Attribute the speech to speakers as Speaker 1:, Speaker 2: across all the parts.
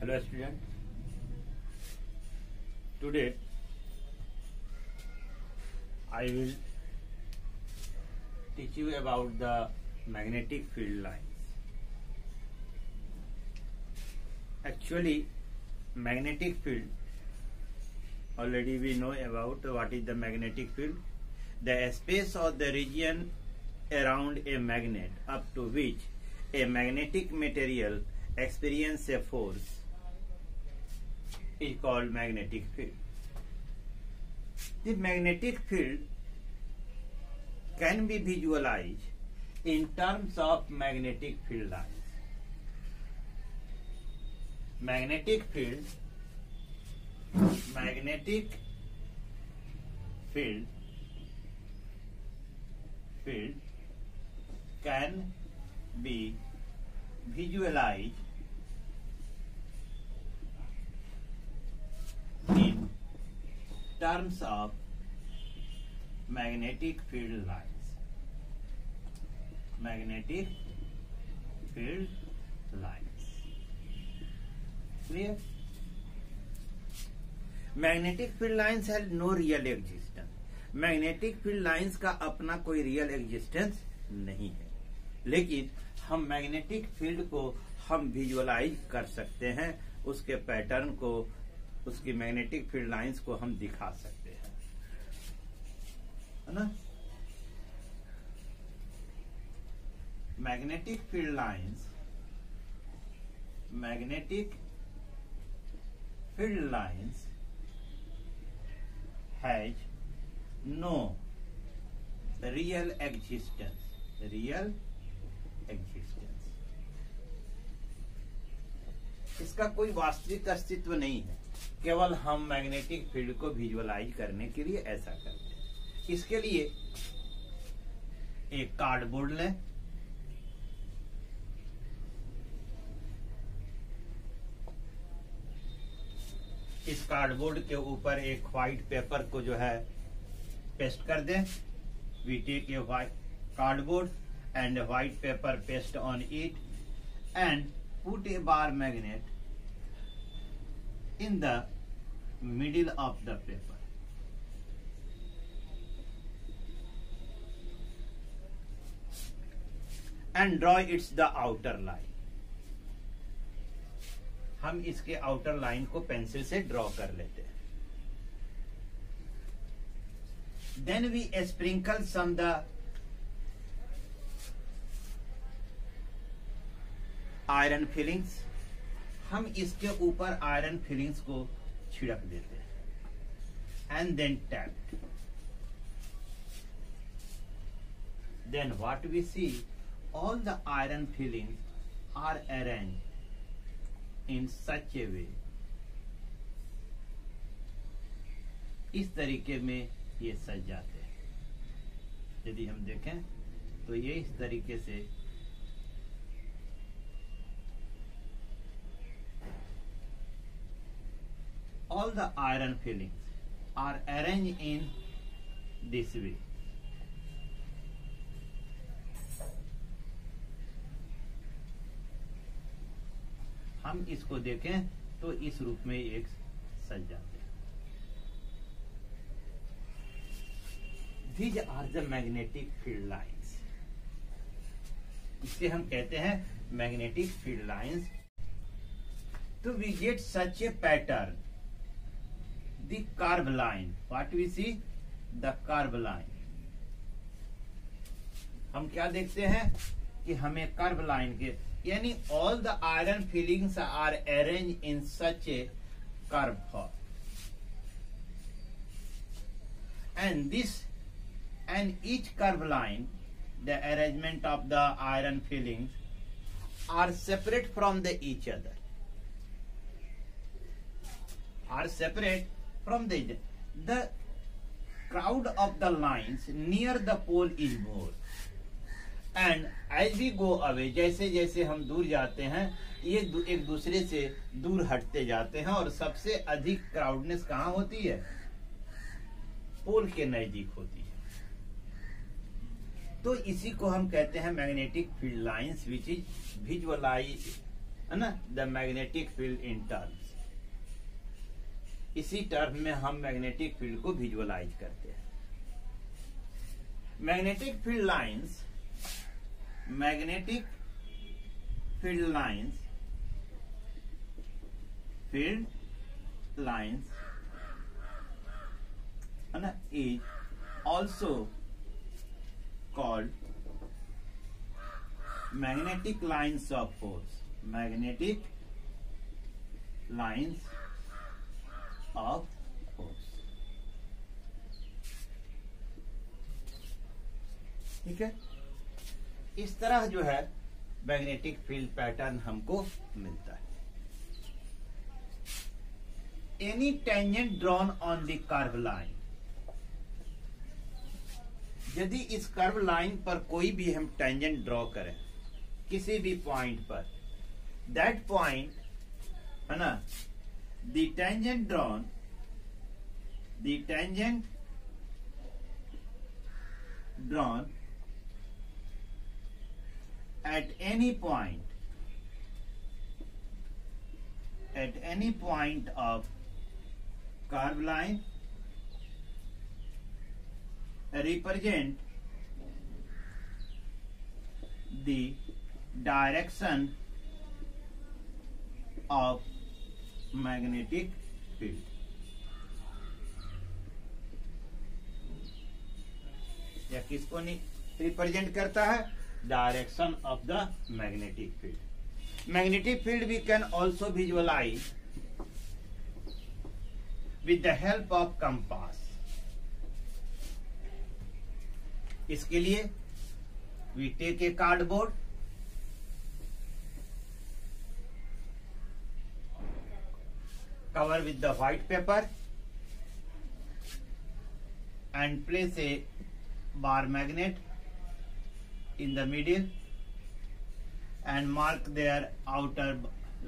Speaker 1: Hello student. Today I will teach you about the magnetic field lines. Actually, magnetic field, already we know about what is the magnetic field. The space or the region around a magnet up to which a magnetic material experiences a force is called magnetic field. The magnetic field can be visualized in terms of magnetic field lines. Magnetic field can be visualized in terms of magnetic field lines. Magnetic field lines. Clear? Magnetic field lines have no real existence. Magnetic field lines का अपना कोई real existence नहीं है, लेकिन हम magnetic field को हम visualise कर सकते हैं, उसके पैटर्न को, उसकी मैग्नेटिक फील्ड लाइंस को हम दिखा सकते हैं, है ना। Magnetic field lines has no real existence. इसका कोई वास्तविक अस्तित्व नहीं है, केवल हम मैग्नेटिक फील्ड को विजुअलाइज करने के लिए ऐसा करते हैं। इसके लिए एक कार्डबोर्ड लें, इस कार्डबोर्ड के ऊपर एक व्हाइट पेपर को जो है पेस्ट कर दें। We take a white cardboard and a white paper paste on it and put a bar magnet in the middle of the paper. And draw its the outer line. हम इसके outer line को pencil से draw कर लेते हैं। Then we sprinkle some the iron fillings. हम इसके ऊपर आयरन फिलिंग्स को छिड़क देते हैं। And then tap. Then what we see, all the iron fillings are arranged in such a way. इस तरीके में ये सज जाते हैं। यदि हम देखें तो ये इस तरीके से all the iron fillings are arranged in this way. हम इसको देखें तो इस रूप में एक सज जाते हैं। These are the magnetic field lines. इसे हम कहते हैं magnetic field lines. So we get such a pattern. The curve line. What we see? The curve line. हम क्या देखते हैं कि हमें कर्व लाइन के, यानी all the iron fillings are arranged in such a curve form. And each curve line, the arrangement of the iron fillings are separate from each other. The crowd of the lines near the pole is more. And as we go away, जैसे जैसे हम दूर जाते हैं, ये एक दूसरे से दूर हटते जाते हैं, और सबसे अधिक क्राउडनेस कहाँ होती है? पोल के नजदीक होती है। तो इसी को हम कहते हैं magnetic field lines which is visualize है ना, the magnetic field in terms. इसी टर्म में हम मैग्नेटिक फील्ड को विजुअलाइज करते हैं। Magnetic field lines, magnetic field lines, field lines है ना, is also called magnetic lines of force, magnetic lines of force। ठीक है, इस तरह जो है मैग्नेटिक फील्ड पैटर्न हमको मिलता है। Any tangent drawn on the curve line, यदि इस कर्व लाइन पर कोई भी हम टेंजेंट ड्रॉ करें किसी भी पॉइंट पर, दैट पॉइंट है ना, the tangent drawn, the tangent drawn at any point of curve line represent the direction of magnetic field। या किसको रिप्रेजेंट करता है? Direction of the magnetic field. Magnetic field we can also visualize with the help of compass. इसके लिए we take a cardboard, cover with the white paper and place a bar magnet in the middle and mark their outer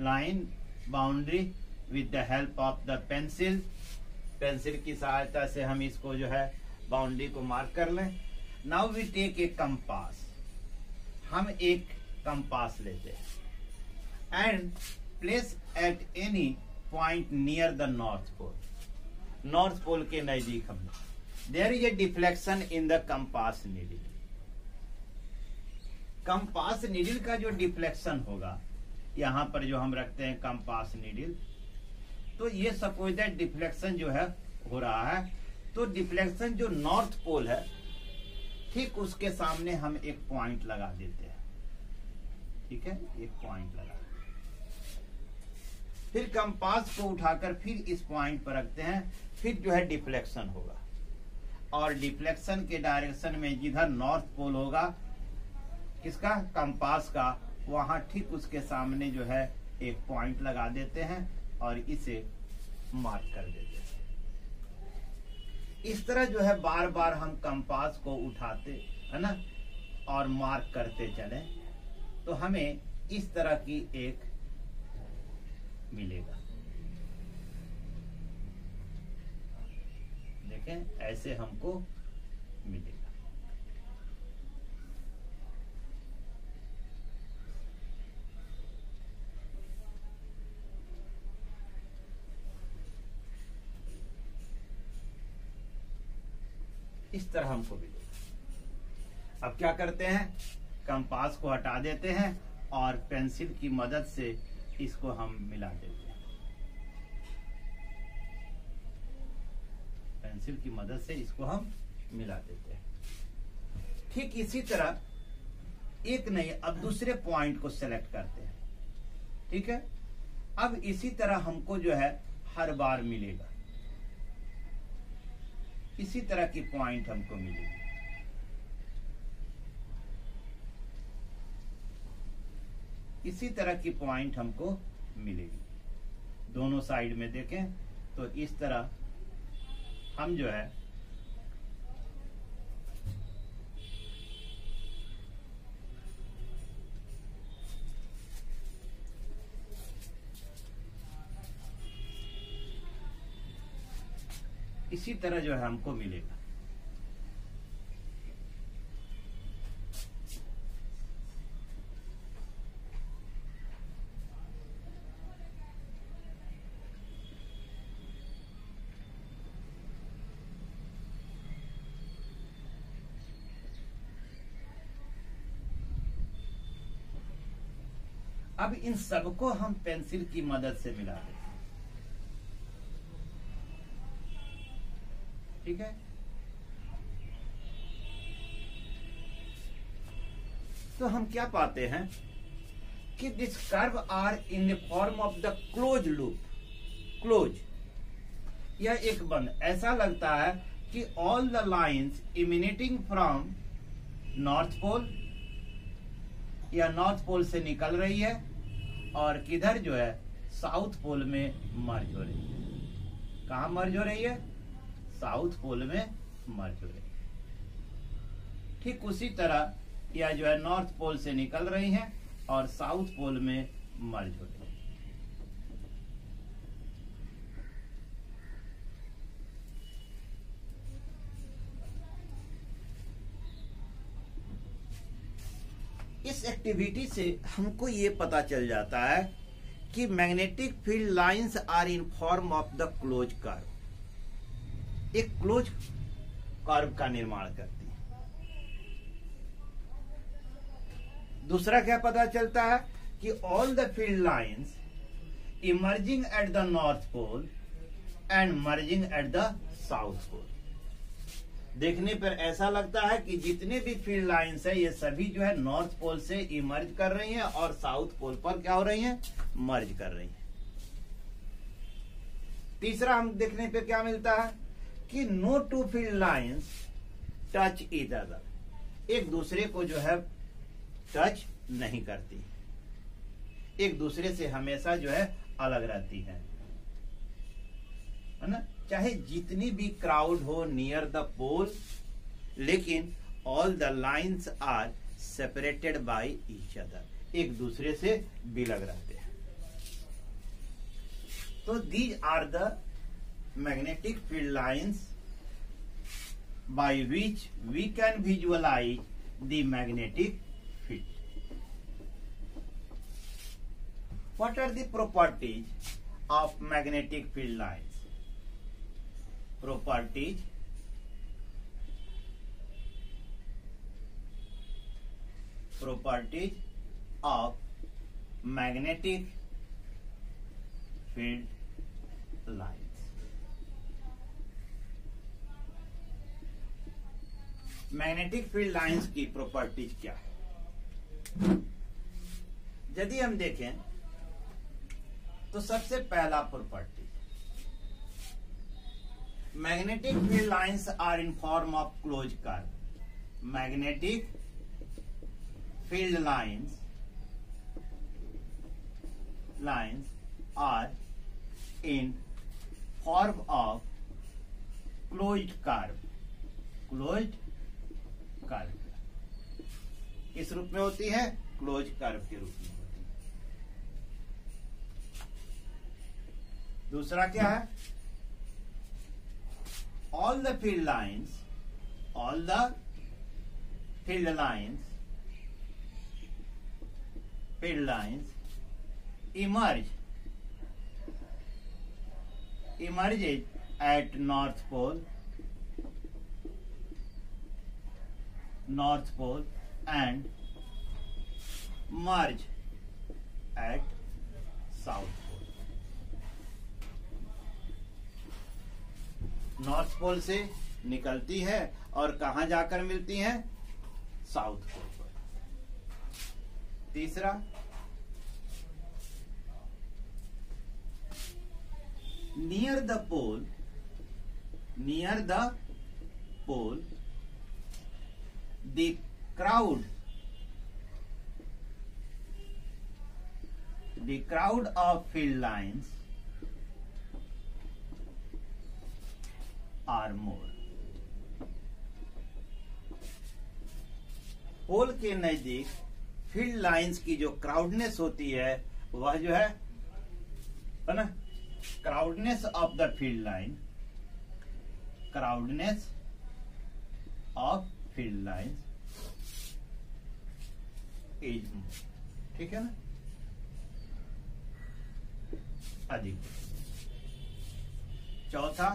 Speaker 1: line boundary with the help of the pencil। Pencil की सहायता से हम इसको जो है boundary को mark कर लें। Now we take a compass, हम एक कंपास लेते हैं and place at any point near the north pole. North pole के नजदीक हमने, there is a deflection in the compass needle. Compass needle का जो डिफ्लेक्शन होगा, यहां पर जो हम रखते हैं कंपास नीडल, तो ये सपोज दैट डिफ्लेक्शन जो है हो रहा है, तो डिफ्लेक्शन जो नॉर्थ पोल है ठीक उसके सामने हम एक पॉइंट लगा देते हैं। ठीक है, एक पॉइंट लगा, फिर कंपास को उठाकर फिर इस पॉइंट पर रखते हैं, फिर जो है डिफ्लेक्शन होगा और डिफ्लेक्शन के डायरेक्शन में जिधर नॉर्थ पोल होगा किसका, कंपास का, वहां ठीक उसके सामने जो है एक पॉइंट लगा देते हैं और इसे मार्क कर देते हैं। इस तरह जो है बार बार हम कंपास को उठाते है ना और मार्क करते चले तो हमें इस तरह की एक मिलेगा। देखें, ऐसे हमको मिलेगा। इस तरह हमको मिलेगा। अब क्या करते हैं, कंपास को हटा देते हैं और पेंसिल की मदद से इसको हम मिला देते हैं। पेंसिल की मदद से इसको हम मिला देते हैं। ठीक इसी तरह एक नहीं, अब दूसरे पॉइंट को सेलेक्ट करते हैं। ठीक है, अब इसी तरह हमको जो है हर बार मिलेगा, इसी तरह की पॉइंट हमको मिलेगी। इसी तरह की पॉइंट हमको मिलेगी। दोनों साइड में देखें तो इस तरह हम जो है इसी तरह जो है हमको मिलेगा। अब इन सबको हम पेंसिल की मदद से मिला देते हैं। ठीक है, तो हम क्या पाते हैं कि this curve are in the form of the close loop. Close, यह एक बंद, ऐसा लगता है कि all the lines emanating from north pole, या नॉर्थ पोल से निकल रही है और किधर जो है साउथ पोल में मर्ज हो रही है। कहां मर्ज हो रही है? साउथ पोल में मर्ज हो रही है। ठीक उसी तरह यह जो है नॉर्थ पोल से निकल रही है और साउथ पोल में मर्ज हो रही है। इस एक्टिविटी से हमको ये पता चल जाता है कि magnetic field lines are in form of the close curve, एक क्लोज कर्व का निर्माण करती है। दूसरा क्या पता चलता है कि all the field lines emerging at the north pole and merging at the south pole. देखने पर ऐसा लगता है कि जितने भी फील्ड लाइंस है ये सभी जो है नॉर्थ पोल से इमर्ज कर रही हैं और साउथ पोल पर क्या हो रही हैं? मर्ज कर रही हैं। तीसरा हम देखने पे क्या मिलता है कि no two field lines touch each other, एक दूसरे को जो है टच नहीं करती, एक दूसरे से हमेशा जो है अलग रहती है ना। चाहे जितनी भी क्राउड हो नियर द पोल, लेकिन all the lines are separated by each other, एक दूसरे से बिलग रहते हैं। तो these are the magnetic field lines by which we can visualize the magnetic field. What are the properties of magnetic field lines? Properties of magnetic field lines। Magnetic field lines की properties क्या है? यदि हम देखें तो सबसे पहला property, magnetic field lines are in form of closed curve। Magnetic field lines are in form of closed curve। closed curve किस रूप में होती है? closed curve के रूप में होती है। दूसरा क्या है? all the field lines emerges at north pole and merge at south pole। North pole से निकलती है और कहां जाकर मिलती हैं? साउथ पोल पर। तीसरा, near the pole the crowd of field lines are more। Pole के नजदीक फील्ड लाइंस की जो क्राउडनेस होती है वह जो है ना, crowdness of the field line, crowdness of field lines is more. ठीक है ना, अधिक। चौथा,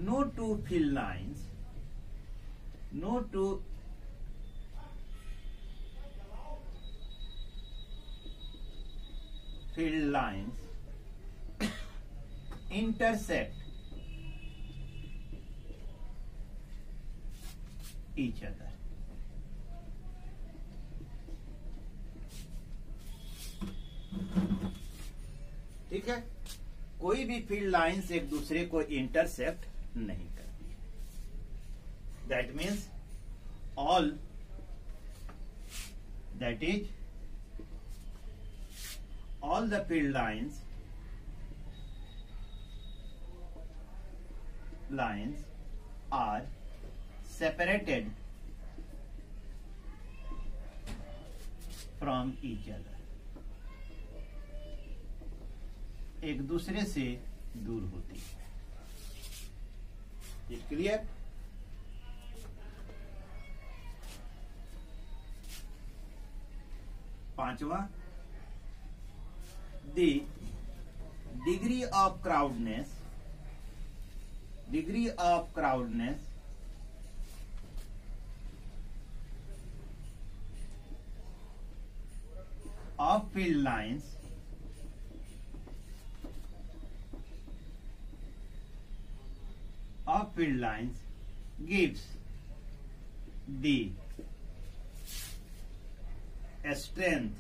Speaker 1: no two field field lines intersect each other. ठीक है, कोई भी फील्ड लाइंस एक दूसरे को इंटरसेक्ट नहीं करती. That means all, that is all the field lines are separated from each other. एक दूसरे से दूर होती है. Is clear? पांचवा, the degree of crowdness of field lines gives the strength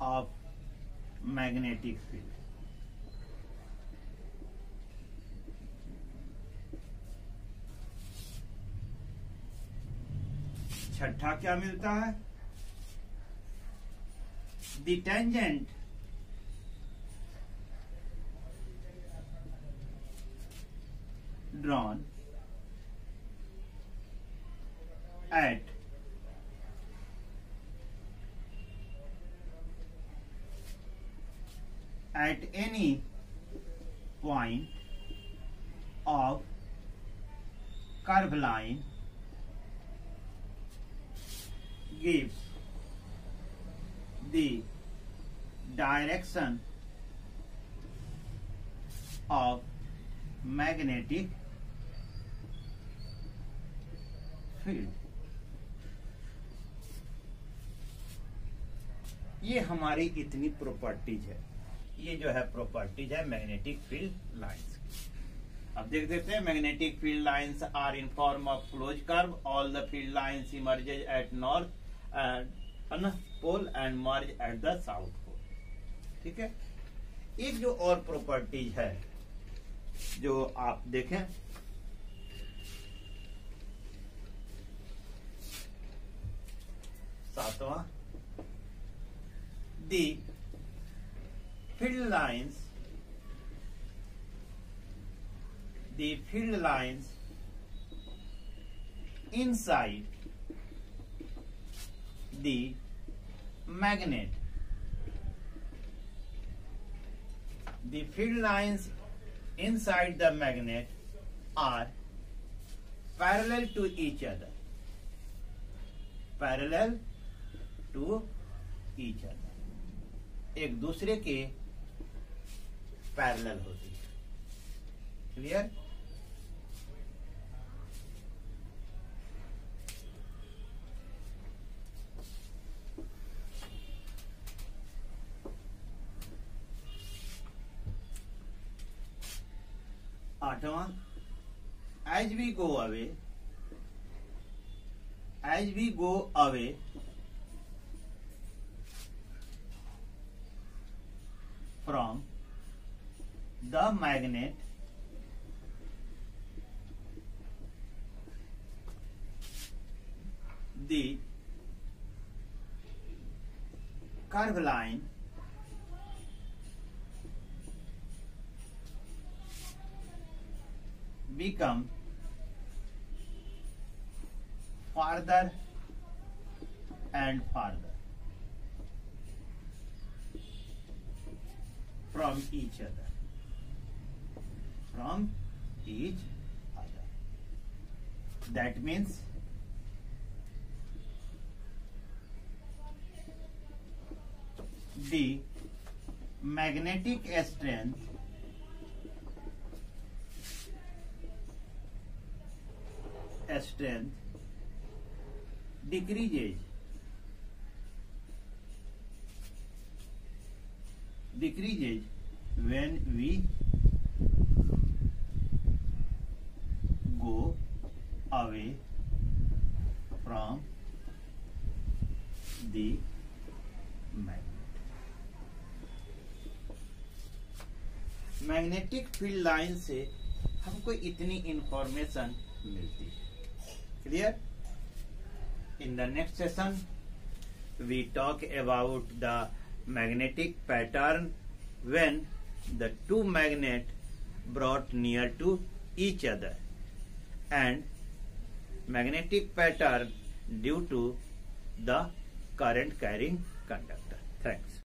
Speaker 1: of magnetic field. छठा क्या मिलता है? The tangent drawn at any point of curve line gives the direction of magnetic field. ये हमारी इतनी प्रॉपर्टीज है. ये जो है प्रॉपर्टीज है मैग्नेटिक फील्ड लाइंस की. अब देख देखते हैं. Magnetic field lines are in form of close curve. All the field lines emerges at north pole and merge at the south pole. ठीक है. एक जो और प्रॉपर्टीज है जो आप देखें, सातवां, the field lines inside the magnet, the field lines inside the magnet are parallel to each other. एक दूसरे के पैरेलल होती है. क्लियर? आठवां, as we go away from the magnet, the curve line become farther and farther from each other. That means the magnetic strength decreases decreases when we go away from the magnet. Magnetic field line से हमको इतनी information मिलती है. Clear? In the next session we talk about the magnetic pattern when the two magnets brought near to each other and magnetic pattern due to the current carrying conductor. Thanks.